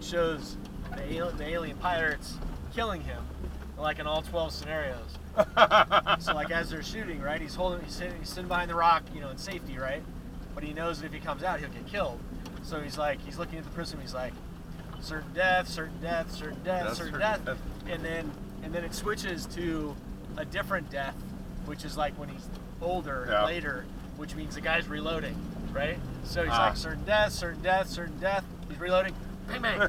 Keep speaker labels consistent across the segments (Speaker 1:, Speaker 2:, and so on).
Speaker 1: it shows the alien pirates killing him, like in all 12 scenarios. So like as they're shooting, right, he's sitting behind the rock, you know, in safety, right? But he knows that if he comes out, he'll get killed. So he's looking at the prism. He's like, certain death, certain death, certain death, certain death, and then it switches to a different death, which is like when he's older and later, which means the guy's reloading, right? So he's like certain death, certain death, certain death. He's reloading, bang bang.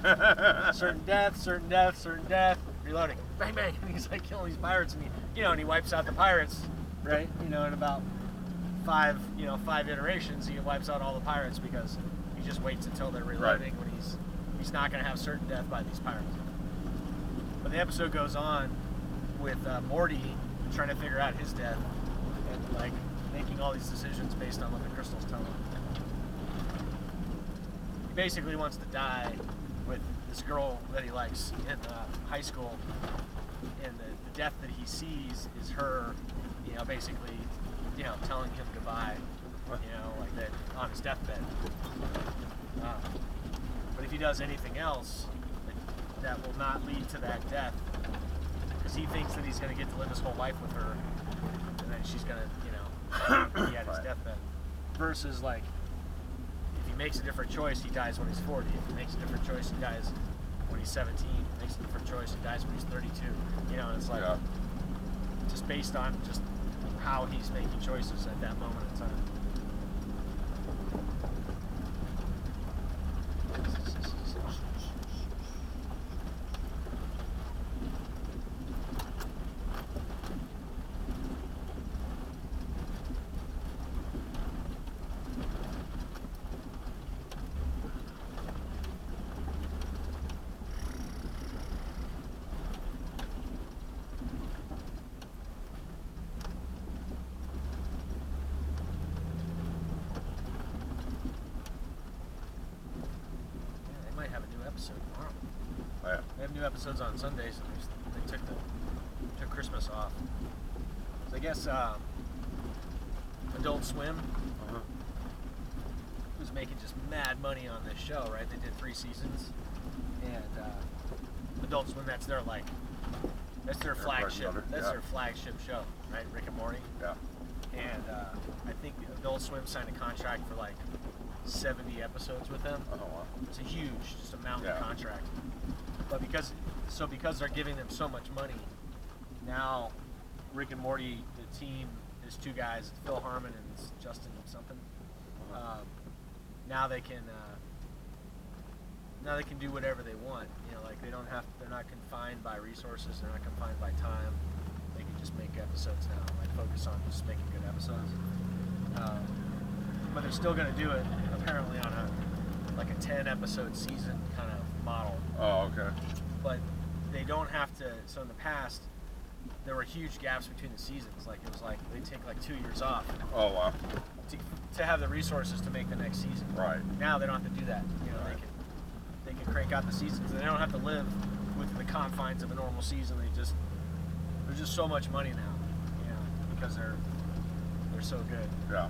Speaker 1: Certain death, certain death, certain death. Reloading, bang bang. And he's like killing these pirates, and he wipes out the pirates, right? You know, in about five iterations, he wipes out all the pirates because he just waits until they're reloading when he's not going to have certain death by these pirates. But the episode goes on with Morty trying to figure out his death and like making all these decisions based on what the crystals tell him. He basically wants to die with this girl that he likes in high school, and the death that he sees is her, basically, telling him goodbye, like that on his deathbed. But if he does anything else, that will not lead to that death, because he thinks that he's going to get to live his whole life with her, and then she's going to, be at his deathbed. Versus, like, if he makes a different choice, he dies when he's 40. If he makes a different choice, he dies when he's 17. If he makes a different choice, he dies when he's 32. And it's like, just based on just how he's making choices at that moment in time. Episodes on Sundays, and they took Christmas off. So I guess Adult Swim was making just mad money on this show, right? They did 3 seasons, and Adult Swim, that's their flagship. That's their flagship show, right? Rick and Morty. Yeah. And I think Adult Swim signed a contract for like 70 episodes with them. Oh wow! It's a huge, just a mountain contract. But because they're giving them so much money, now Rick and Morty, the team, is 2 guys, Phil Harmon and Justin something. Now they can do whatever they want. They're not confined by resources. They're not confined by time. They can just make episodes now. Like focus on just making good episodes. But they're still going to do it apparently on a 10 episode season kind of model. Oh, okay. But they don't have to. So in the past, there were huge gaps between the seasons. Like it was like they take like 2 years off. Oh wow. To have the resources to make the next season. Right. Now they don't have to do that. They can crank out the seasons. They don't have to live within the confines of a normal season. There's just so much money now. Because they're so good. Yeah.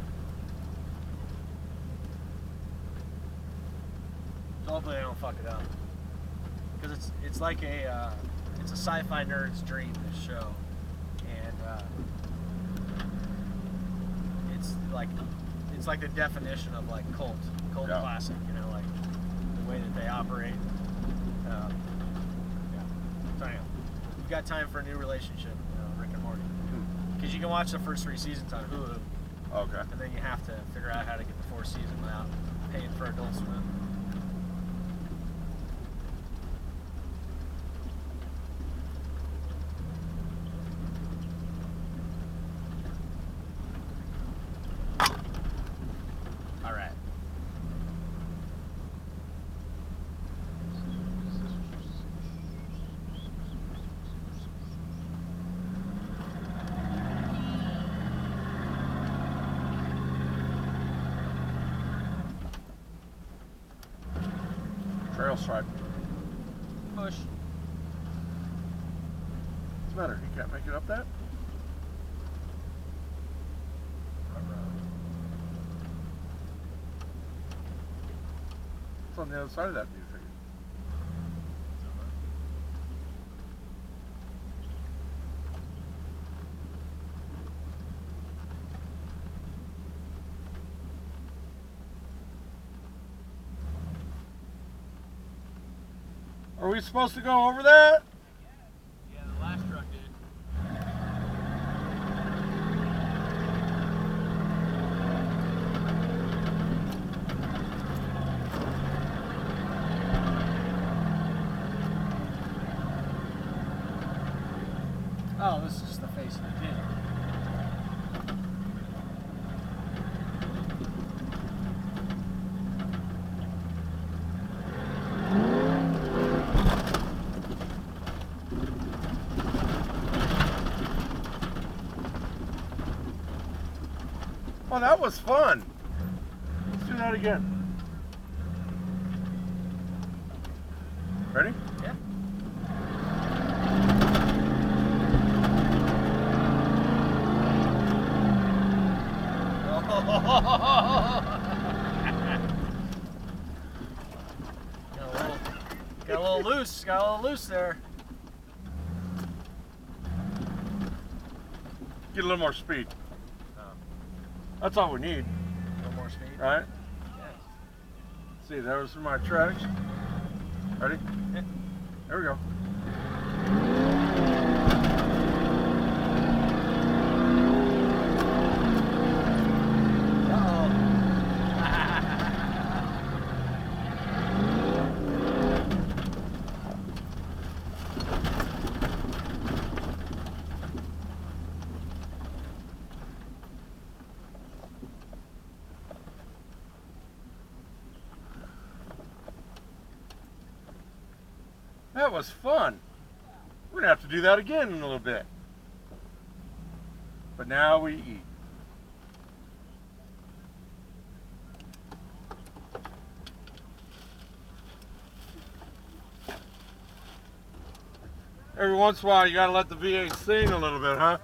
Speaker 1: So hopefully they don't fuck it up. Because it's like it's a sci-fi nerd's dream, this show, and it's like the definition of like cult classic, like the way that they operate. So anyway, you've got time for a new relationship, Rick and Morty, because you can watch the first 3 seasons on Hulu. Okay. And then you have to figure out how to get the 4th season without paying for Adult Swim.
Speaker 2: Trail stripe.
Speaker 1: Push.
Speaker 2: What's the matter? You can't make it up that? It's on the other side of that music. Are we supposed to go over that?
Speaker 1: Yeah, the last truck did. Oh, this is just the face of the kid.
Speaker 2: Oh, that was fun. Let's do that again. Ready?
Speaker 1: Yeah. Got a little loose. Got a little loose there.
Speaker 2: Get a little more speed.
Speaker 1: Oh.
Speaker 2: That's all we need,
Speaker 1: A little more speed.
Speaker 2: right?
Speaker 1: Yes.
Speaker 2: See, those are my tracks. Ready?
Speaker 1: Yeah.
Speaker 2: There we go. That was fun. We're gonna have to do that again in a little bit. But now we eat. Every once in a while you gotta let the V8 sing a little bit, huh?